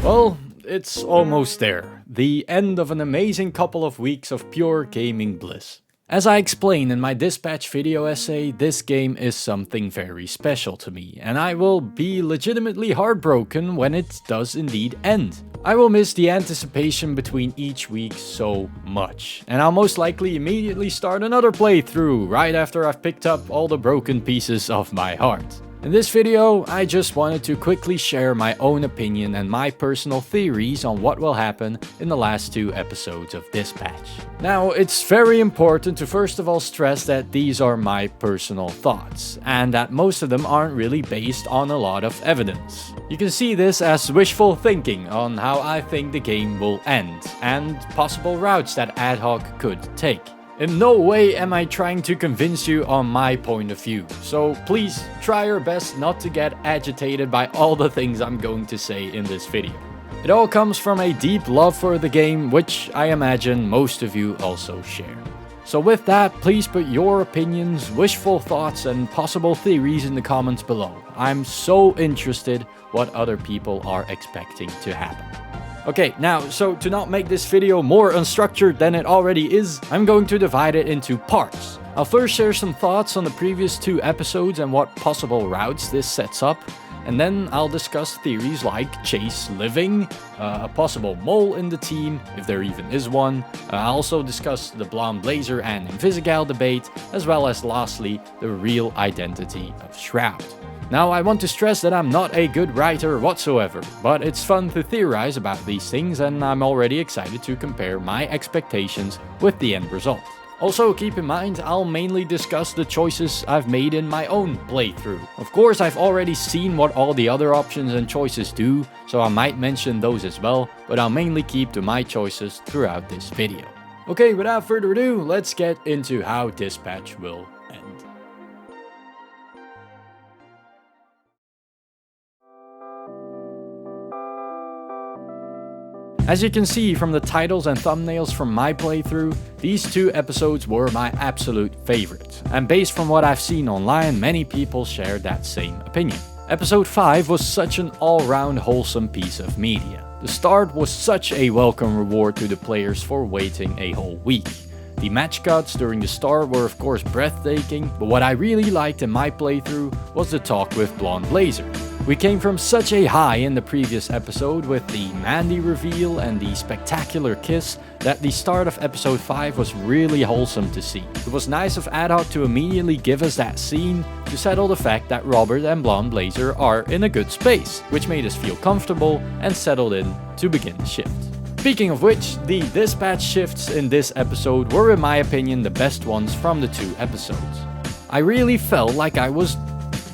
Well, it's almost there. The end of an amazing couple of weeks of pure gaming bliss. As I explained in my dispatch video essay, this game is something very special to me, and I will be legitimately heartbroken when it does indeed end. I will miss the anticipation between each week so much, and I'll most likely immediately start another playthrough right after I've picked up all the broken pieces of my heart. In this video, I just wanted to quickly share my own opinion and my personal theories on what will happen in the last 2 episodes of Dispatch. Now, it's very important to first of all stress that these are my personal thoughts, and that most of them aren't really based on a lot of evidence. You can see this as wishful thinking on how I think the game will end, and possible routes that Ad Hoc could take. In no way am I trying to convince you on my point of view, so please try your best not to get agitated by all the things I'm going to say in this video. It all comes from a deep love for the game, which I imagine most of you also share. So with that, please put your opinions, wishful thoughts, and possible theories in the comments below. I'm so interested what other people are expecting to happen. Okay, now, so to not make this video more unstructured than it already is, I'm going to divide it into parts. I'll first share some thoughts on the previous 2 episodes and what possible routes this sets up, and then I'll discuss theories like Chase living, a possible mole in the team, if there even is one. I'll also discuss the Blonde Blazer and Invisigal debate, as well as lastly, the real identity of Shroud. Now, I want to stress that I'm not a good writer whatsoever, but it's fun to theorize about these things, and I'm already excited to compare my expectations with the end result. Also, keep in mind, I'll mainly discuss the choices I've made in my own playthrough. Of course, I've already seen what all the other options and choices do, so I might mention those as well, but I'll mainly keep to my choices throughout this video. Okay, without further ado, let's get into how Dispatch will end. As you can see from the titles and thumbnails from my playthrough, these 2 episodes were my absolute favorites, and based from what I've seen online, many people share that same opinion. Episode 5 was such an all-round wholesome piece of media. The start was such a welcome reward to the players for waiting a whole week. The match cuts during the start were of course breathtaking, but what I really liked in my playthrough was the talk with Blonde Blazer. We came from such a high in the previous episode with the Mandy reveal and the spectacular kiss that the start of episode 5 was really wholesome to see. It was nice of Ad Hoc to immediately give us that scene to settle the fact that Robert and Blonde Blazer are in a good space, which made us feel comfortable and settled in to begin the shift. Speaking of which, the dispatch shifts in this episode were in my opinion the best ones from the 2 episodes. I really felt like I was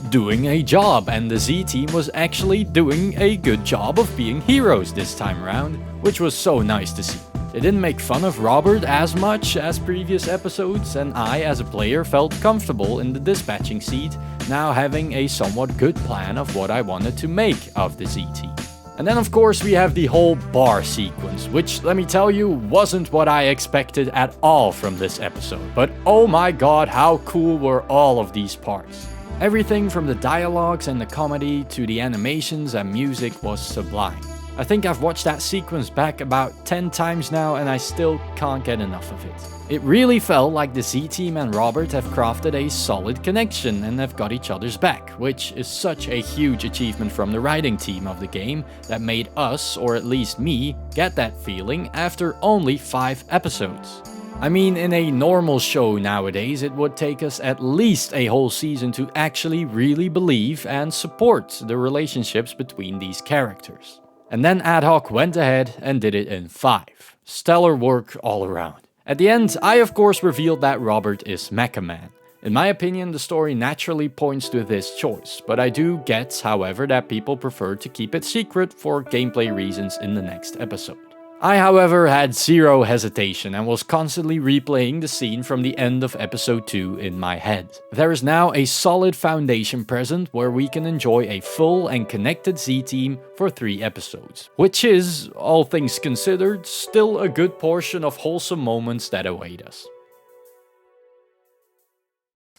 doing a job, and the Z team was actually doing a good job of being heroes this time around, which was so nice to see. They didn't make fun of Robert as much as previous episodes, and I as a player felt comfortable in the dispatching seat, now having a somewhat good plan of what I wanted to make of the Z team. And then of course we have the whole bar sequence, which let me tell you wasn't what I expected at all from this episode, but oh my god, how cool were all of these parts. Everything from the dialogues and the comedy to the animations and music was sublime. I think I've watched that sequence back about 10 times now and I still can't get enough of it. It really felt like the Z-Team and Robert have crafted a solid connection and have got each other's back, which is such a huge achievement from the writing team of the game that made us, or at least me, get that feeling after only 5 episodes. I mean, in a normal show nowadays, it would take us at least a whole season to actually really believe and support the relationships between these characters. And then Ad Hoc went ahead and did it in 5. Stellar work all around. At the end, I of course revealed that Robert is Mecha Man. In my opinion, the story naturally points to this choice, but I do get, however, that people prefer to keep it secret for gameplay reasons in the next episode. I, however, had zero hesitation and was constantly replaying the scene from the end of episode 2 in my head. There is now a solid foundation present where we can enjoy a full and connected Z-Team for 3 episodes, which is, all things considered, still a good portion of wholesome moments that await us.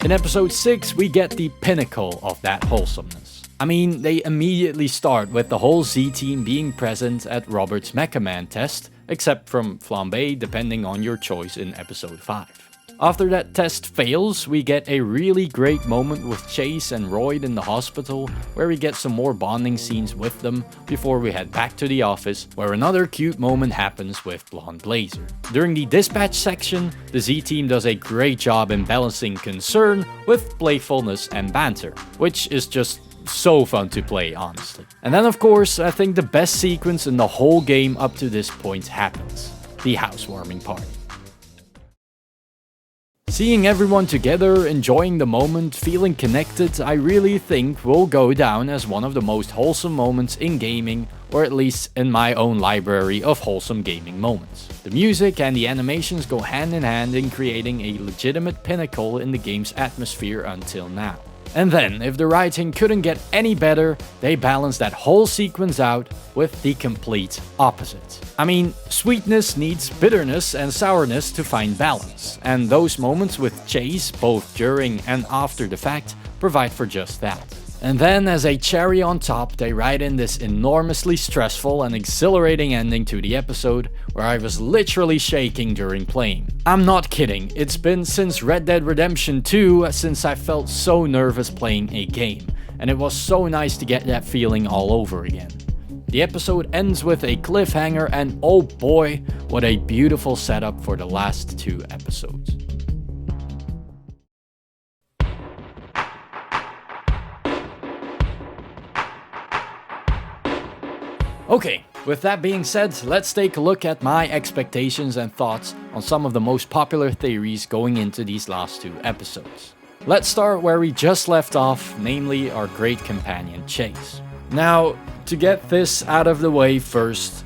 In episode 6, we get the pinnacle of that wholesomeness. I mean, they immediately start with the whole Z-team being present at Robert's Mecha Man test, except from Flambe depending on your choice in episode 5. After that test fails, we get a really great moment with Chase and Royd in the hospital, where we get some more bonding scenes with them before we head back to the office, where another cute moment happens with Blonde Blazer. During the dispatch section, the Z-team does a great job in balancing concern with playfulness and banter, which is just so fun to play, honestly. And then of course, I think the best sequence in the whole game up to this point happens: the housewarming party. Seeing everyone together, enjoying the moment, feeling connected, I really think will go down as one of the most wholesome moments in gaming, or at least in my own library of wholesome gaming moments. The music and the animations go hand in hand in creating a legitimate pinnacle in the game's atmosphere until now. And then, if the writing couldn't get any better, they balance that whole sequence out with the complete opposite. I mean, sweetness needs bitterness and sourness to find balance, and those moments with Chase, both during and after the fact, provide for just that. And then, as a cherry on top, they write in this enormously stressful and exhilarating ending to the episode, where I was literally shaking during playing. I'm not kidding, it's been since Red Dead Redemption 2 since I felt so nervous playing a game, and it was so nice to get that feeling all over again. The episode ends with a cliffhanger, and oh boy, what a beautiful setup for the last 2 episodes. Okay, with that being said, let's take a look at my expectations and thoughts on some of the most popular theories going into these last 2 episodes. Let's start where we just left off, namely our great companion Chase. Now, to get this out of the way first,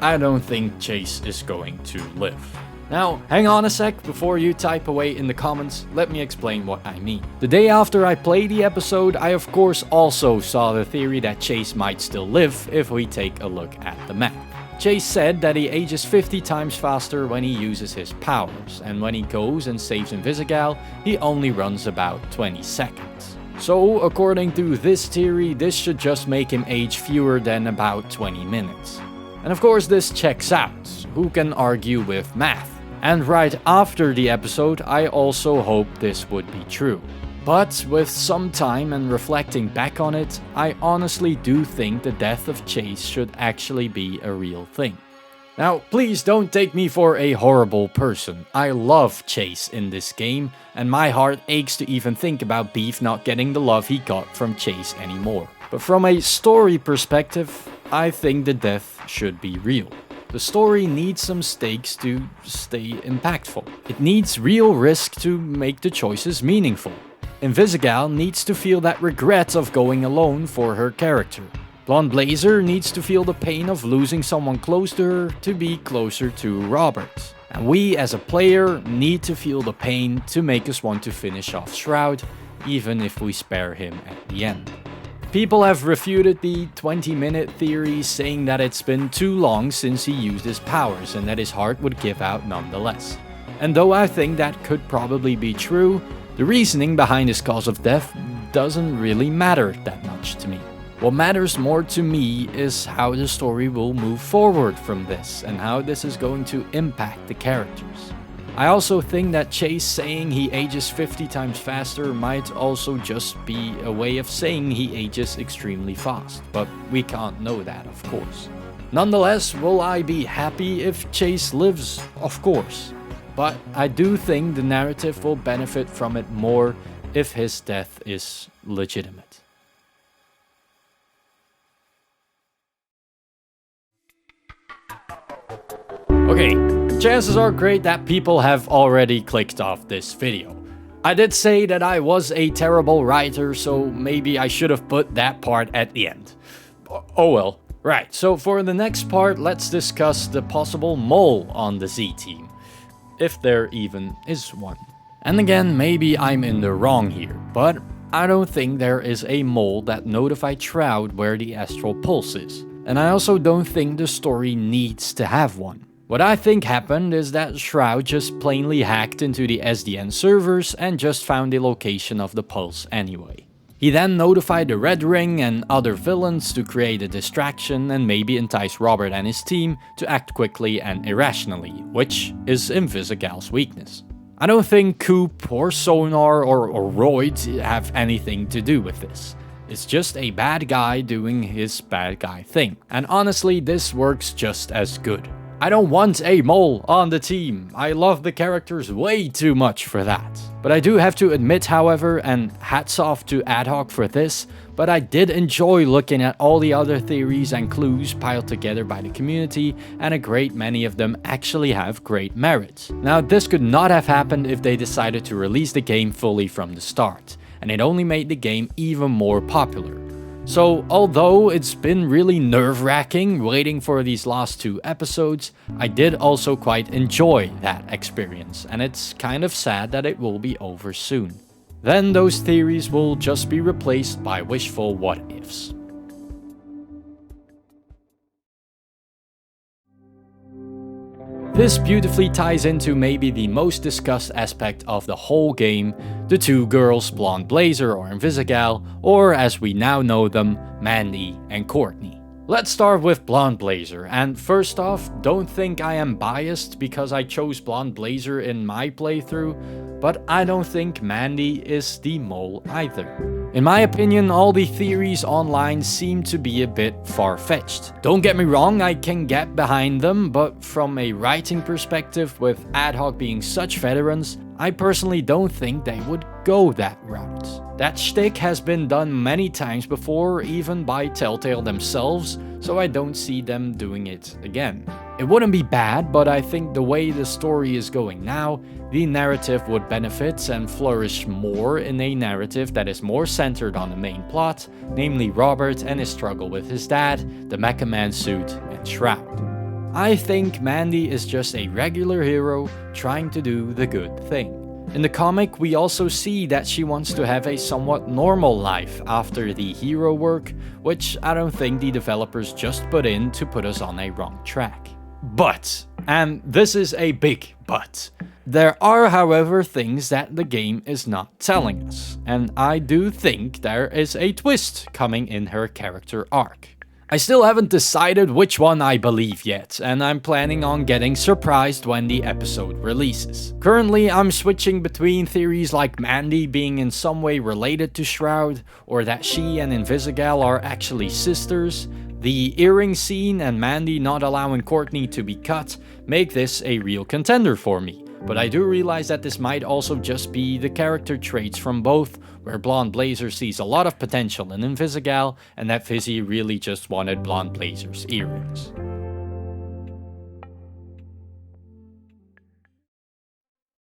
I don't think Chase is going to live. Now, hang on a sec before you type away in the comments, let me explain what I mean. The day after I played the episode, I of course also saw the theory that Chase might still live if we take a look at the map. Chase said that he ages 50 times faster when he uses his powers, and when he goes and saves Invisigal, he only runs about 20 seconds. So, according to this theory, this should just make him age fewer than about 20 minutes. And of course this checks out, who can argue with math? And right after the episode, I also hoped this would be true. But with some time and reflecting back on it, I honestly do think the death of Chase should actually be a real thing. Now, please don't take me for a horrible person. I love Chase in this game, and my heart aches to even think about Beef not getting the love he got from Chase anymore. But from a story perspective, I think the death should be real. The story needs some stakes to stay impactful. It needs real risk to make the choices meaningful. Invisigal needs to feel that regret of going alone for her character. Blonde Blazer needs to feel the pain of losing someone close to her to be closer to Robert. And we as a player need to feel the pain to make us want to finish off Shroud, even if we spare him at the end. People have refuted the 20-minute theory, saying that it's been too long since he used his powers and that his heart would give out nonetheless. And though I think that could probably be true, the reasoning behind his cause of death doesn't really matter that much to me. What matters more to me is how the story will move forward from this and how this is going to impact the characters. I also think that Chase saying he ages 50 times faster might also just be a way of saying he ages extremely fast, but we can't know that, of course. Nonetheless, will I be happy if Chase lives? Of course. But I do think the narrative will benefit from it more if his death is legitimate. Okay, chances are great that people have already clicked off this video. I did say that I was a terrible writer, so maybe I should have put that part at the end. Oh well. Right, so for the next part, let's discuss the possible mole on the Z team. If there even is one. And again, maybe I'm in the wrong here, but I don't think there is a mole that notified Shroud where the astral pulse is. And I also don't think the story needs to have one. What I think happened is that Shroud just plainly hacked into the SDN servers and just found the location of the pulse anyway. He then notified the Red Ring and other villains to create a distraction and maybe entice Robert and his team to act quickly and irrationally, which is Invisigal's weakness. I don't think Coop or Sonar or Royd have anything to do with this. It's just a bad guy doing his bad guy thing. And honestly, this works just as good. I don't want a mole on the team. I love the characters way too much for that. But I do have to admit, however, and hats off to Adhoc for this, but I did enjoy looking at all the other theories and clues piled together by the community, and a great many of them actually have great merit. Now, this could not have happened if they decided to release the game fully from the start, and it only made the game even more popular. So, although it's been really nerve-wracking waiting for these last 2 episodes, I did also quite enjoy that experience, and it's kind of sad that it will be over soon. Then those theories will just be replaced by wishful what-ifs. This beautifully ties into maybe the most discussed aspect of the whole game, the 2 girls, Blonde Blazer or Invisigal, or as we now know them, Mandy and Courtney. Let's start with Blonde Blazer, and first off, don't think I am biased because I chose Blonde Blazer in my playthrough, but I don't think Mandy is the mole either. In my opinion, all the theories online seem to be a bit far-fetched. Don't get me wrong, I can get behind them, but from a writing perspective, with Adhoc being such veterans, I personally don't think they would go that route. That shtick has been done many times before, even by Telltale themselves, so I don't see them doing it again. It wouldn't be bad, but I think the way the story is going now, the narrative would benefit and flourish more in a narrative that is more centered on the main plot, namely Robert and his struggle with his dad, the Mecha Man suit, and Shroud. I think Mandy is just a regular hero trying to do the good thing. In the comic, we also see that she wants to have a somewhat normal life after the hero work, which I don't think the developers just put in to put us on a wrong track. But, and this is a big but, there are however things that the game is not telling us, and I do think there is a twist coming in her character arc. I still haven't decided which one I believe yet, and I'm planning on getting surprised when the episode releases. Currently, I'm switching between theories like Mandy being in some way related to Shroud, or that she and Invisigal are actually sisters. The earring scene and Mandy not allowing Courtney to be cut make this a real contender for me. But I do realize that this might also just be the character traits from both, where Blonde Blazer sees a lot of potential in Invisigal, and that Fizzy really just wanted Blonde Blazer's earrings.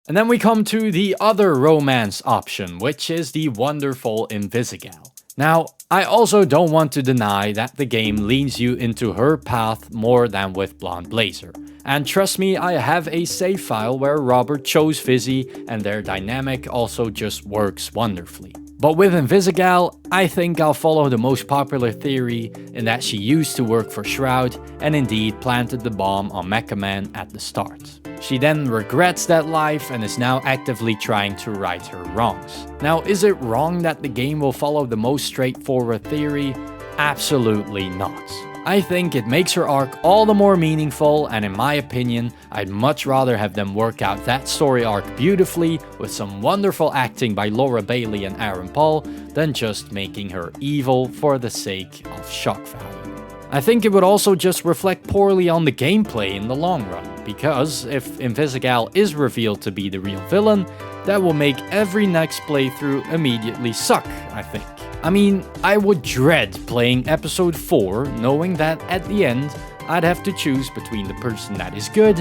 And then we come to the other romance option, which is the wonderful Invisigal. Now, I also don't want to deny that the game leans you into her path more than with Blonde Blazer. And trust me, I have a save file where Robert chose Fizzy and their dynamic also just works wonderfully. But with Invisigal, I think I'll follow the most popular theory in that she used to work for Shroud and indeed planted the bomb on Mecha Man at the start. She then regrets that life and is now actively trying to right her wrongs. Now, is it wrong that the game will follow the most straightforward theory? Absolutely not. I think it makes her arc all the more meaningful, and in my opinion, I'd much rather have them work out that story arc beautifully with some wonderful acting by Laura Bailey and Aaron Paul than just making her evil for the sake of shock value. I think it would also just reflect poorly on the gameplay in the long run, because if Invisigal is revealed to be the real villain, that will make every next playthrough immediately suck, I think. I mean, I would dread playing episode 4 knowing that at the end, I'd have to choose between the person that is good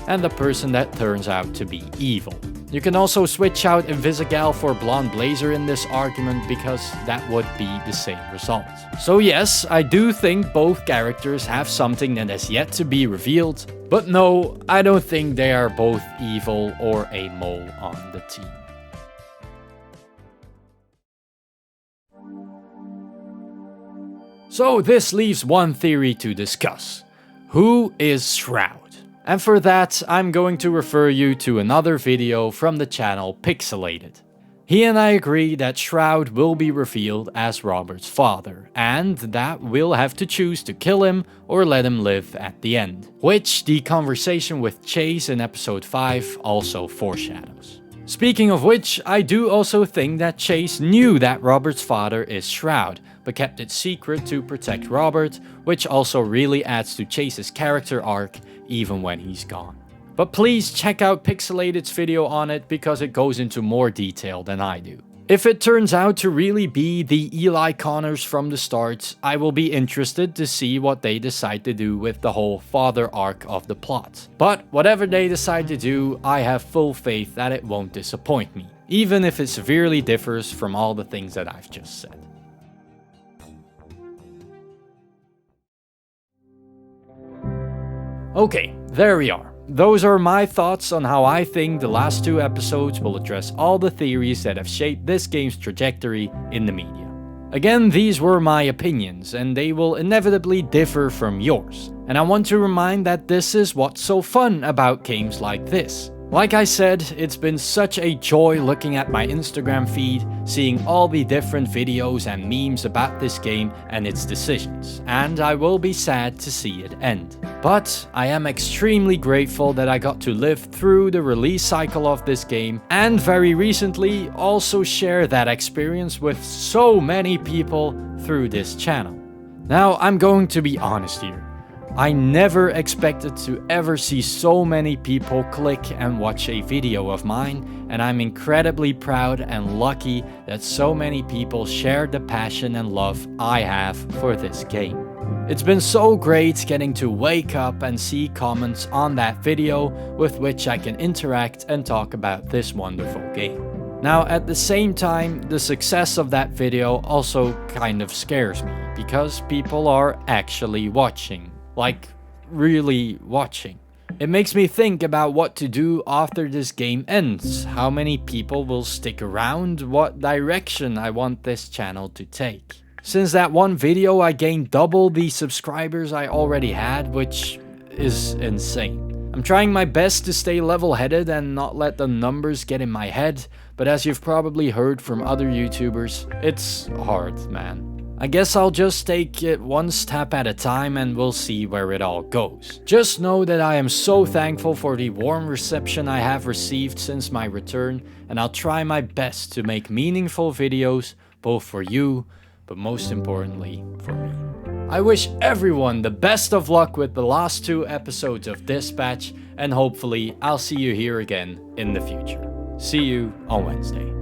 and the person that turns out to be evil. You can also switch out Invisigal for Blonde Blazer in this argument because that would be the same result. So yes, I do think both characters have something that has yet to be revealed, but no, I don't think they are both evil or a mole on the team. So this leaves one theory to discuss. Who is Shroud? And for that, I'm going to refer you to another video from the channel Pixelated. He and I agree that Shroud will be revealed as Robert's father, and that we'll have to choose to kill him or let him live at the end, which the conversation with Chase in episode 5 also foreshadows. Speaking of which, I do also think that Chase knew that Robert's father is Shroud, but kept it secret to protect Robert, which also really adds to Chase's character arc even when he's gone. But please check out Pixelated's video on it because it goes into more detail than I do. If it turns out to really be the Eli Connors from the start, I will be interested to see what they decide to do with the whole father arc of the plot. But whatever they decide to do, I have full faith that it won't disappoint me, even if it severely differs from all the things that I've just said. Okay, there we are. Those are my thoughts on how I think the last 2 episodes will address all the theories that have shaped this game's trajectory in the media. Again, these were my opinions, and they will inevitably differ from yours. And I want to remind that this is what's so fun about games like this. Like I said, it's been such a joy looking at my Instagram feed, seeing all the different videos and memes about this game and its decisions, and I will be sad to see it end. But I am extremely grateful that I got to live through the release cycle of this game, and very recently also share that experience with so many people through this channel. Now, I'm going to be honest here. I never expected to ever see so many people click and watch a video of mine, and I'm incredibly proud and lucky that so many people shared the passion and love I have for this game. It's been so great getting to wake up and see comments on that video with which I can interact and talk about this wonderful game. Now, at the same time, the success of that video also kind of scares me, because people are actually watching. Like, really watching. It makes me think about what to do after this game ends, how many people will stick around, what direction I want this channel to take. Since that one video I gained double the subscribers I already had, which is insane. I'm trying my best to stay level-headed and not let the numbers get in my head, but as you've probably heard from other YouTubers, it's hard, man. I guess I'll just take it one step at a time and we'll see where it all goes. Just know that I am so thankful for the warm reception I have received since my return, and I'll try my best to make meaningful videos, both for you, but most importantly, for me. I wish everyone the best of luck with the last 2 episodes of Dispatch, and hopefully I'll see you here again in the future. See you on Wednesday.